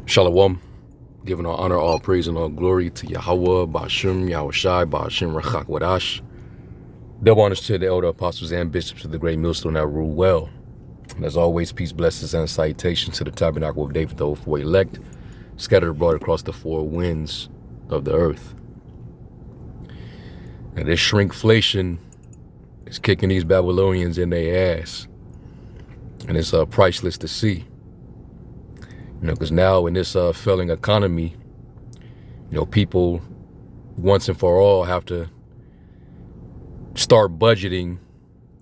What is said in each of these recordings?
Shalom, giving all honor, all praise, and all glory to Yahweh, Ba'ashem, Yahushai, Ba'ashem, Rachak, Wadash. Double honors to the elder apostles and bishops of the great millstone that rule well. And as always, peace, blessings, and salutations to the tabernacle of David, the for elect, scattered abroad across the four winds of the earth. And this shrinkflation is kicking these Babylonians in their ass. And it's priceless to see. Because now in this failing economy, people once and for all have to start budgeting,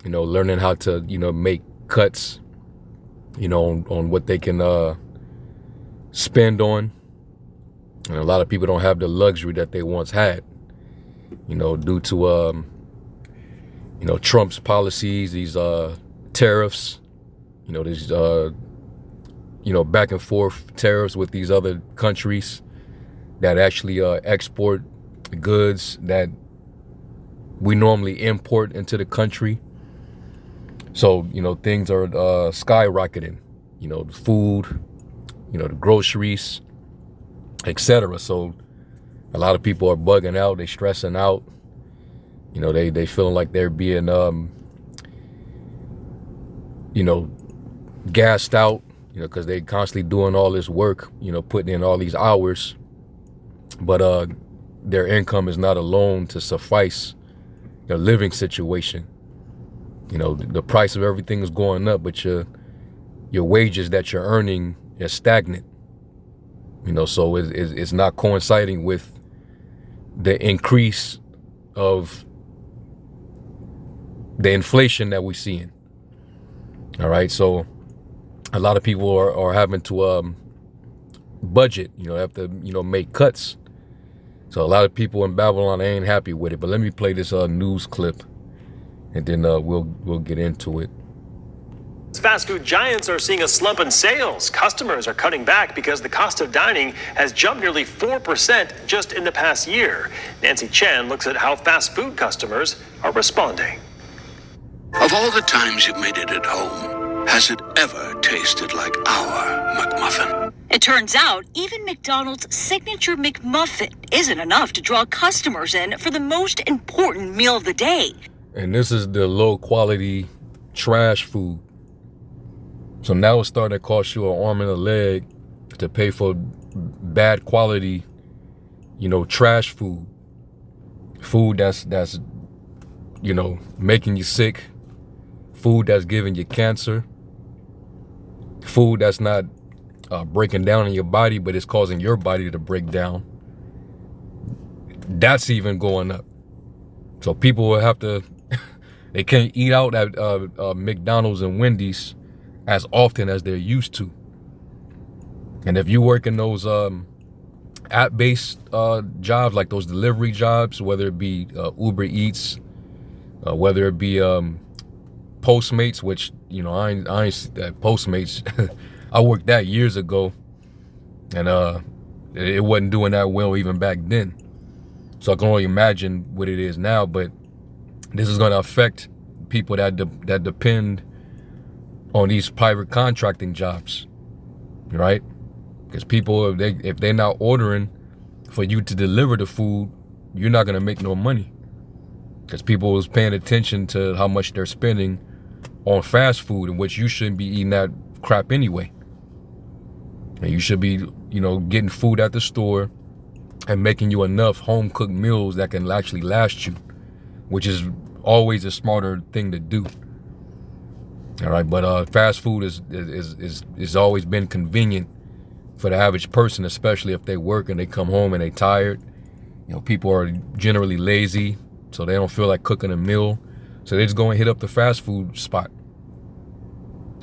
learning how to, make cuts, on what they can spend on. And a lot of people don't have the luxury that they once had, due to, Trump's policies, these tariffs, these back and forth tariffs with these other countries that actually export goods that we normally import into the country. So, things are skyrocketing, the food, the groceries, etc. So a lot of people are bugging out, they stressing out, they feeling like they're being, gassed out. Because they constantly doing all this work, putting in all these hours, but their income is not alone to suffice their living situation. The price of everything is going up, but your wages that you're earning is stagnant. So it's not coinciding with the increase of the inflation that we're seeing. All right, so a lot of people are having to budget, have to, make cuts. So a lot of people in Babylon ain't happy with it. But let me play this news clip, and then we'll get into it. Fast food giants are seeing a slump in sales. Customers are cutting back because the cost of dining has jumped nearly 4% just in the past year. Nancy Chan looks at how fast food customers are responding. Of all the times you've made it at home, has it ever tasted like our McMuffin? It turns out even McDonald's signature McMuffin isn't enough to draw customers in for the most important meal of the day. And this is the low quality trash food. So now it's starting to cost you an arm and a leg to pay for bad quality, trash food. Food that's making you sick. Food that's giving you cancer. Food that's not breaking down in your body, but it's causing your body to break down. That's even going up. So people will have to, they can't eat out at McDonald's and Wendy's as often as they're used to. And if you work in those app-based jobs, like those delivery jobs, whether it be Uber Eats, whether it be Postmates, which I ain't that Postmates. I worked that years ago, and it wasn't doing that well even back then. So I can only imagine what it is now. But this is going to affect people that depend on these private contracting jobs, right? Because people, if they're not ordering for you to deliver the food, you're not going to make no money. Because people is paying attention to how much they're spending on fast food, in which you shouldn't be eating that crap anyway. And you should be, getting food at the store and making you enough home cooked meals that can actually last you, which is always a smarter thing to do. All right, but fast food is always been convenient for the average person, especially if they work and they come home and they tired. People are generally lazy, so they don't feel like cooking a meal. So they just go and hit up the fast food spot.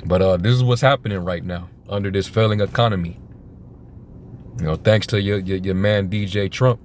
But this is what's happening right now under this failing economy. Thanks to your man, DJ Trump.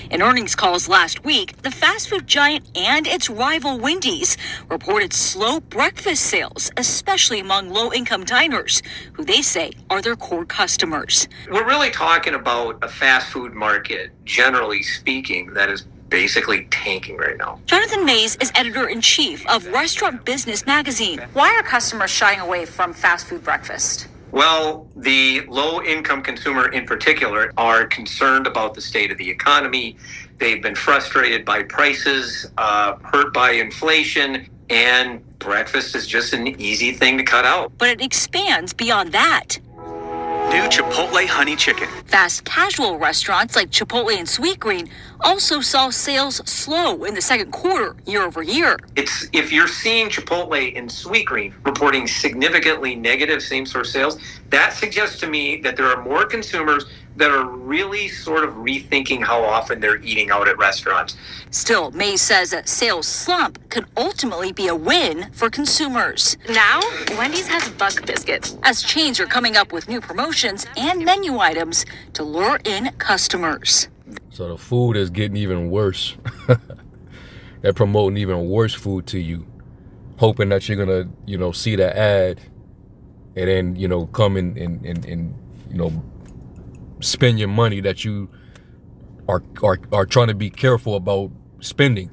In earnings calls last week, the fast food giant and its rival Wendy's reported slow breakfast sales, especially among low-income diners, who they say are their core customers. We're really talking about a fast food market, generally speaking, that is basically tanking right now. Jonathan Mays is editor-in-chief of Restaurant Business magazine. Why are customers shying away from fast food breakfast? Well, the low-income consumer in particular are concerned about the state of the economy. They've been frustrated by prices, hurt by inflation, and breakfast is just an easy thing to cut out. But it expands beyond that. New Chipotle Honey Chicken. Fast casual restaurants like Chipotle and Sweetgreen also saw sales slow in the second quarter, year over year. It's if you're seeing Chipotle and Sweetgreen reporting significantly negative same-store sales, that suggests to me that there are more consumers that are really sort of rethinking how often they're eating out at restaurants. Still, Mays says a sales slump could ultimately be a win for consumers. Now, Wendy's has Buck Biscuits. As chains are coming up with new promotions and menu items to lure in customers. So the food is getting even worse. They're promoting even worse food to you, hoping that you're gonna, see the ad and then, come and spend your money that you are trying to be careful about spending.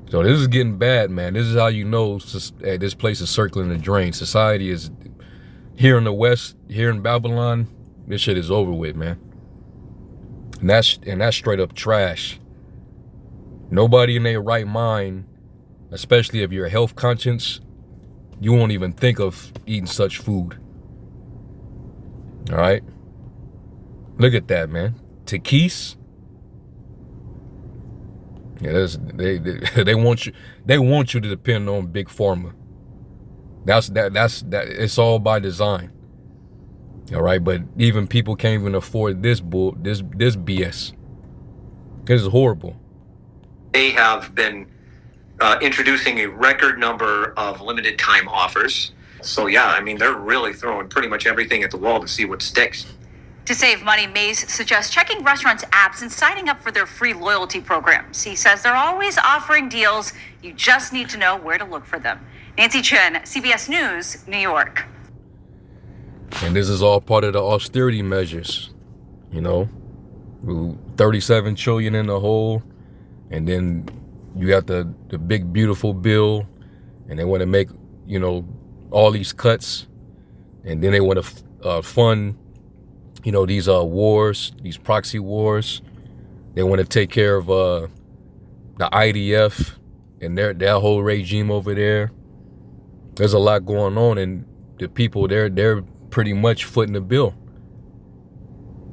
So this is getting bad, man. This is how you know this place is circling the drain. Society is here in the West, here in Babylon. This shit is over with, man. And that's straight up trash. Nobody in their right mind, especially if you're health conscious, you won't even think of eating such food. All right. Look at that, man. Tequise. Yeah, they want you. They want you to depend on Big Pharma. That's it's all by design. All right, but even people can't even afford this BS. This is horrible. They have been introducing a record number of limited time offers. So yeah, I mean, they're really throwing pretty much everything at the wall to see what sticks. To save money, Mays suggests checking restaurants' apps and signing up for their free loyalty programs. He says they're always offering deals. You just need to know where to look for them. Nancy Chen, CBS News, New York. And this is all part of the austerity measures, 37 trillion in the hole, and then you got the big beautiful bill, and they want to make all these cuts, and then they want to fund these wars, these proxy wars. They want to take care of the IDF and their whole regime over there. There's a lot going on, and the people they're pretty much footing the bill.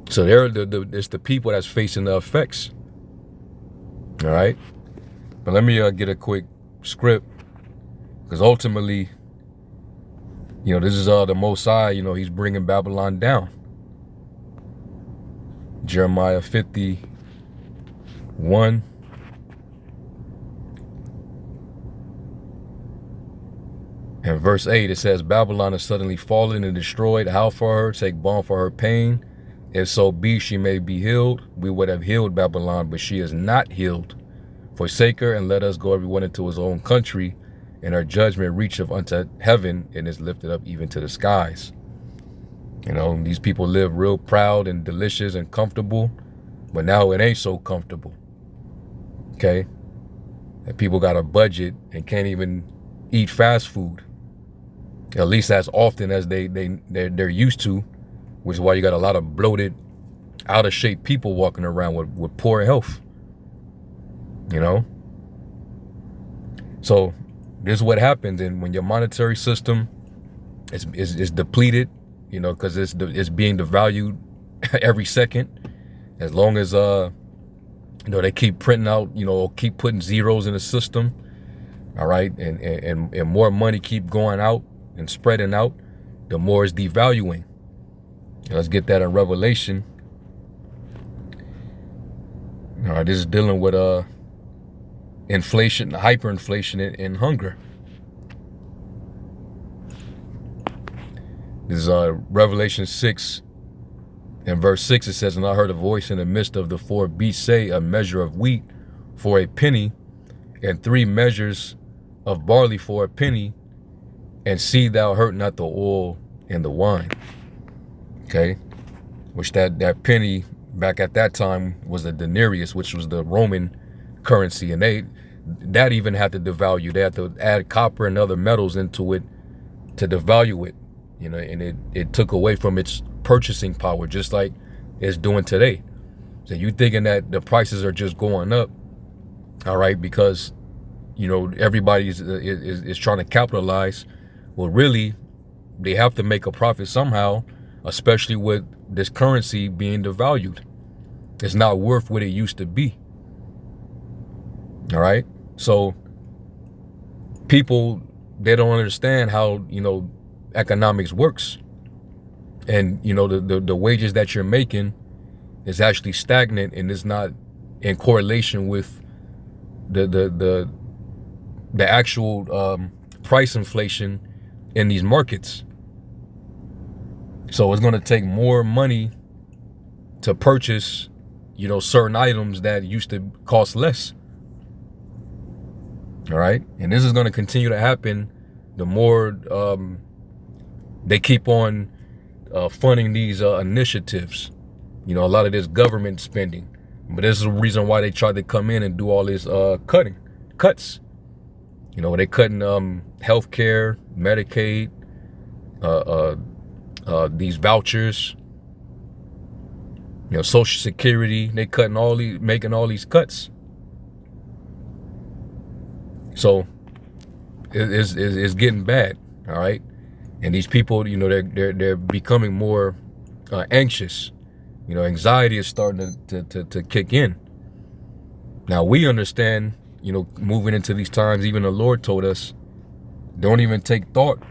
So it's the people that's facing the effects. All right, but let me get a quick script, because ultimately, this is the Most High. He's bringing Babylon down. Jeremiah 51. And verse 8, it says, Babylon is suddenly fallen and destroyed. How for her? Take balm for her pain. If so be she may be healed. We would have healed Babylon, but she is not healed. Forsake her and let us go everyone into his own country. And her judgment reacheth unto heaven and is lifted up even to the skies. These people live real proud and delicious and comfortable, but now it ain't so comfortable. Okay? And people got a budget and can't even eat fast food, at least as often as they're used to, which is why you got a lot of bloated, out of shape people walking around with poor health. So this is what happens, and when your monetary system is depleted, because it's being devalued every second. As long as they keep printing out, keep putting zeros in the system. All right, and more money keep going out and spreading out, the more it's devaluing. Let's get that in Revelation. All right, this is dealing with inflation, hyperinflation, and hunger. This is Revelation 6 and verse 6. It says, and I heard a voice in the midst of the four beasts say, a measure of wheat for a penny, and 3 measures of barley for a penny, and see thou hurt not the oil and the wine. Okay, which that penny back at that time was a denarius, which was the Roman currency, and that even had to devalue. They had to add copper and other metals into it to devalue it. you know, and it took away from its purchasing power, just like it's doing today. So you thinking that the prices are just going up, all right, because, you know, everybody is trying to capitalize. Well, really, they have to make a profit somehow, especially with this currency being devalued. It's not worth what it used to be. All right. So people, they don't understand how, you know, economics works. And, you know, the wages that you're making is actually stagnant and is not in correlation with the actual price inflation in these markets. So it's going to take more money to purchase, you know, certain items that used to cost less. All right. And this is going to continue to happen the more they keep on funding these initiatives. You know, a lot of this government spending. But this is the reason why they tried to come in and do all this cuts. You know, they cutting healthcare, Medicaid, these vouchers, you know, Social Security. They cutting all these, making all these cuts. So it's getting bad. All right, and these people, you know, they're becoming more anxious. You know, anxiety is starting to kick in. Now we understand, you know, moving into these times, even the Lord told us, don't even take thought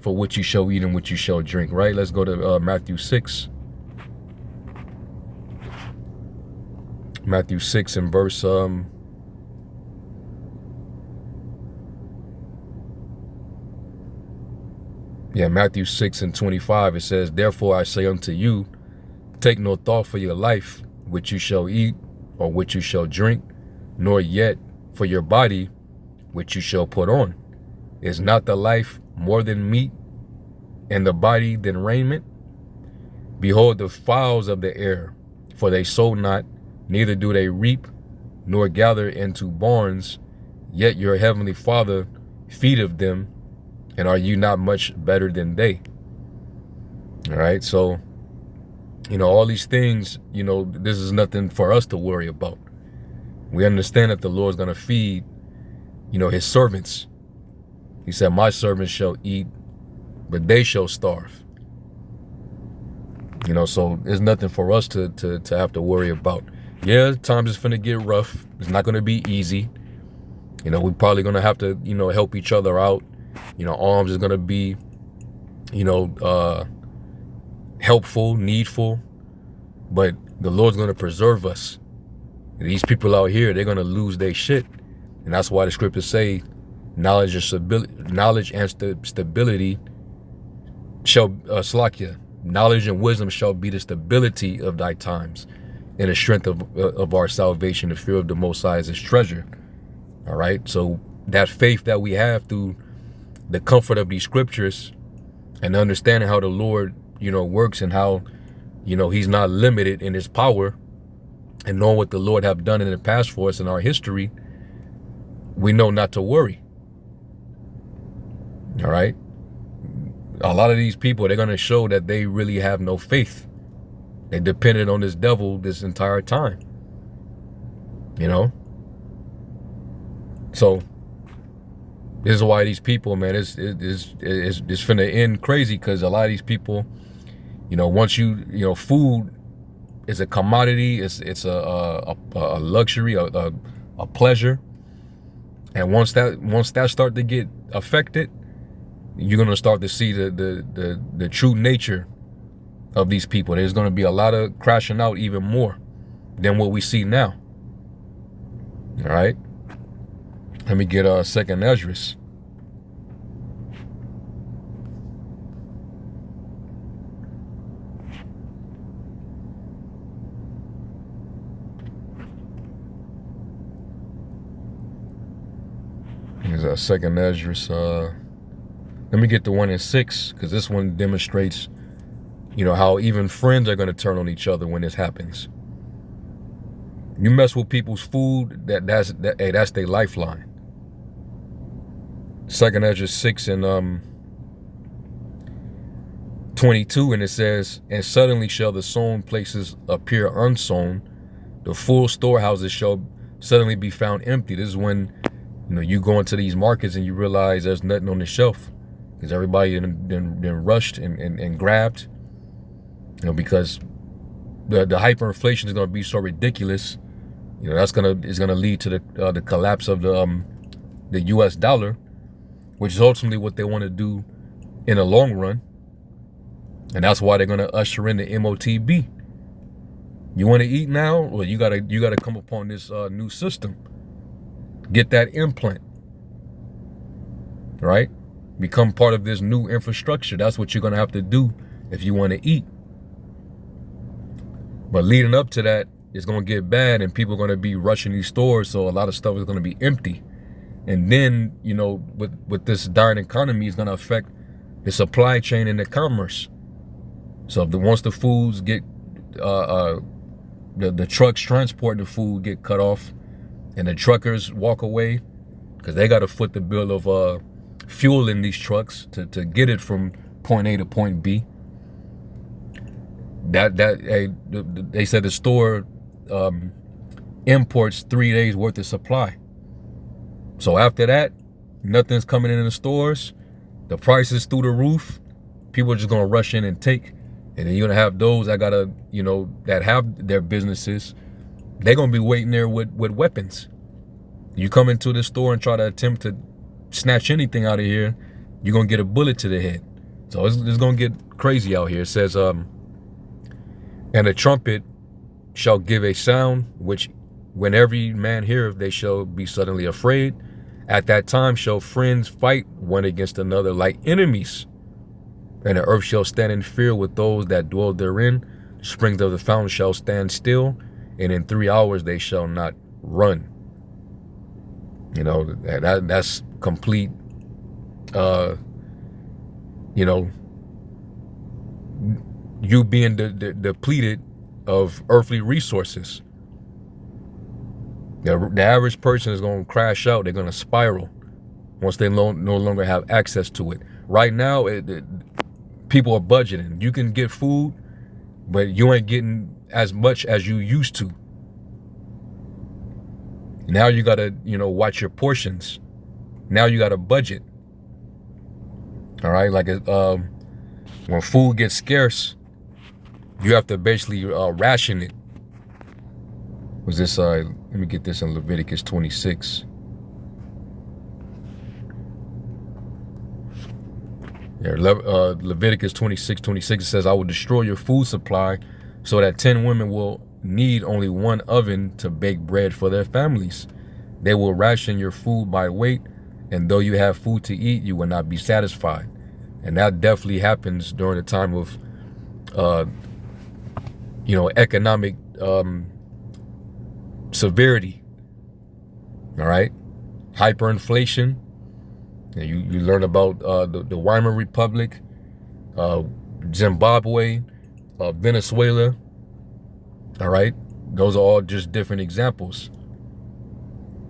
for what you shall eat and what you shall drink, right? Let's go to Matthew 6. Matthew 6 and verse Matthew 6 and 25, it says, therefore I say unto you, take no thought for your life, which you shall eat or which you shall drink, nor yet for your body, which you shall put on. Is not the life more than meat, and the body than raiment? Behold the fowls of the air, for they sow not, neither do they reap, nor gather into barns, yet your heavenly Father feedeth them, and are you not much better than they? All right, so, you know, all these things, you know, this is nothing for us to worry about. We understand that the Lord's going to feed, you know, his servants. He said, my servants shall eat, but they shall starve. You know, so there's nothing for us to have to worry about. Yeah, times is finna get rough. It's not going to be easy. You know, we're probably going to have to, you know, help each other out. You know, arms is going to be, you know, helpful, needful. But the Lord's going to preserve us. These people out here, they're going to lose their shit. And that's why the scriptures say knowledge and stability shall, slakia, knowledge and wisdom shall be the stability of thy times, and the strength of our salvation. The fear of the Most High is his treasure. All right. So that faith that we have through the comfort of these scriptures and understanding how the Lord, you know, works and how, you know, he's not limited in his power, and knowing what the Lord have done in the past for us in our history, we know not to worry. All right. A lot of these people, they're going to show that they really have no faith. They depended on this devil this entire time. You know? So this is why these people, man, it's finna end crazy, because a lot of these people, you know, once you know, food is a commodity, it's a luxury, a pleasure. And once that start to get affected, you're gonna start to see the true nature of these people. There's gonna be a lot of crashing out, even more than what we see now. All right. Let me get second Esdras. Here's a second Esdras. Let me get the 1 and 6, because this one demonstrates, you know, how even friends are going to turn on each other when this happens. You mess with people's food, that's their lifeline. Second Esdras 6 and 22, and it says, and suddenly shall the sown places appear unsown, the full storehouses shall suddenly be found empty. This is when, you go into these markets and you realize there's nothing on the shelf, because everybody then rushed and grabbed, because the hyperinflation is going to be so ridiculous. That's is gonna lead to the collapse of the U.S. dollar, which is ultimately what they want to do in the long run. And that's why they're gonna usher in the MOTB. You want to eat now? Well, you gotta come upon this new system. Get that implant, right? Become part of this new infrastructure. That's what you're gonna have to do if you want to eat. But leading up to that, it's gonna get bad, and people are gonna be rushing these stores, so a lot of stuff is gonna be empty. And then, with this dying economy, it's gonna affect the supply chain and the commerce. So once the foods get, the trucks transporting the food get cut off, and the truckers walk away, because they got to foot the bill of fuel in these trucks to get it from point A to point B. They said the store imports 3 days worth of supply. So after that, nothing's coming in the stores. The prices through the roof. People are just gonna rush in and take. And then you're gonna have those that gotta, that have their businesses. They're gonna be waiting there with weapons. You come into the store and try to attempt to snatch anything out of here, you're gonna get a bullet to the head. So it's gonna get crazy out here. It says, and a trumpet shall give a sound, which when every man heareth, they shall be suddenly afraid. At that time shall friends fight one against another like enemies. And the earth shall stand in fear with those that dwell therein. The springs of the fountain shall stand still, and in 3 hours they shall not run. That's complete, you being depleted of earthly resources. The average person is going to crash out. They're going to spiral once they no longer have access to it. Right now, people are budgeting. You can get food, but you ain't getting as much as you used to. Now you gotta, watch your portions. Now you gotta budget. All right, like when food gets scarce, you have to basically ration it. Was this? Let me get this in Leviticus 26. Yeah, Leviticus 26:26 says, I will destroy your food supply so that 10 women will need only one oven to bake bread for their families. They will ration your food by weight, and though you have food to eat, you will not be satisfied. And that definitely happens during the time of, economic severity. All right, hyperinflation. You learn about the Weimar Republic, Zimbabwe, Venezuela. All right, those are all just different examples.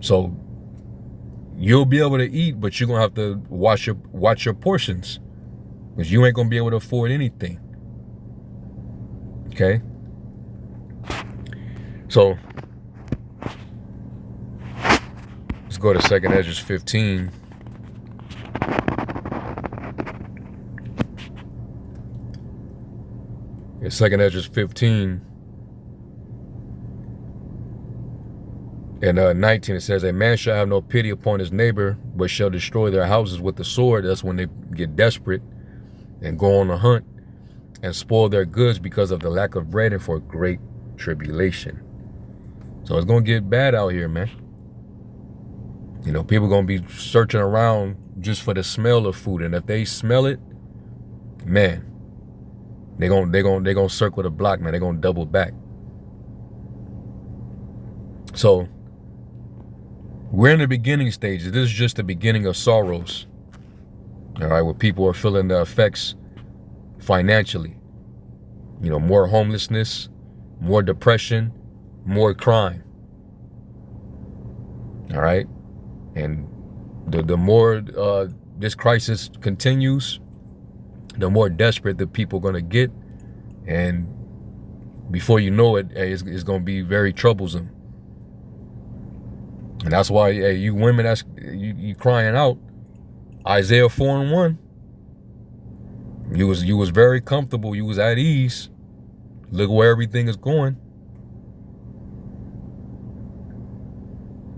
So you'll be able to eat, but you're gonna have to watch your portions, because you ain't gonna be able to afford anything. Okay. So let's go to 2nd Ezra 15. In 2nd Ezra 15 and 19, it says, a man shall have no pity upon his neighbor, but shall destroy their houses with the sword. That's when they get desperate and go on a hunt and spoil their goods because of the lack of bread and for great tribulation. So it's going to get bad out here, man. People going to be searching around just for the smell of food. And if they smell it, man, they're gonna circle the block, man. They're gonna double back. So we're in the beginning stages. This is just the beginning of sorrows. All right, where people are feeling the effects financially. More homelessness, more depression, more crime. All right, and the more this crisis continues, the more desperate the people gonna get, and before you know it, hey, it's gonna be very troublesome. And that's why, hey, you women, that's you crying out, Isaiah 4:1. You was very comfortable. You was at ease. Look where everything is going.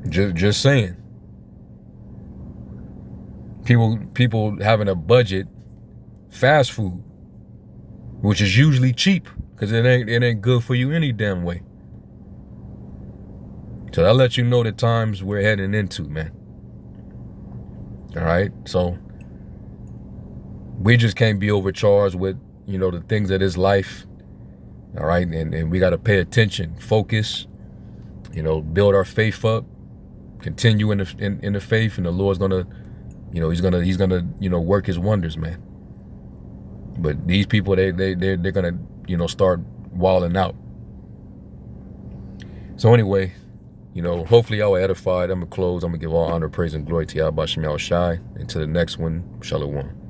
Just saying. People having a budget, fast food, which is usually cheap, because it ain't good for you any damn way. So that lets you know the times we're heading into, man. All right, so we just can't be overcharged with, you know, the things of this life. All right, and we got to pay attention, focus, you know, build our faith up, continue in the faith, and the Lord's gonna, you know, he's gonna, you know, work his wonders, man. But these people, they're gonna, you know, start wilding out. So anyway, you know, hopefully y'all were edified. I'm gonna close. I'm gonna give all honor, praise, and glory to Yahweh Shem Shai. Until the next one, Shalom.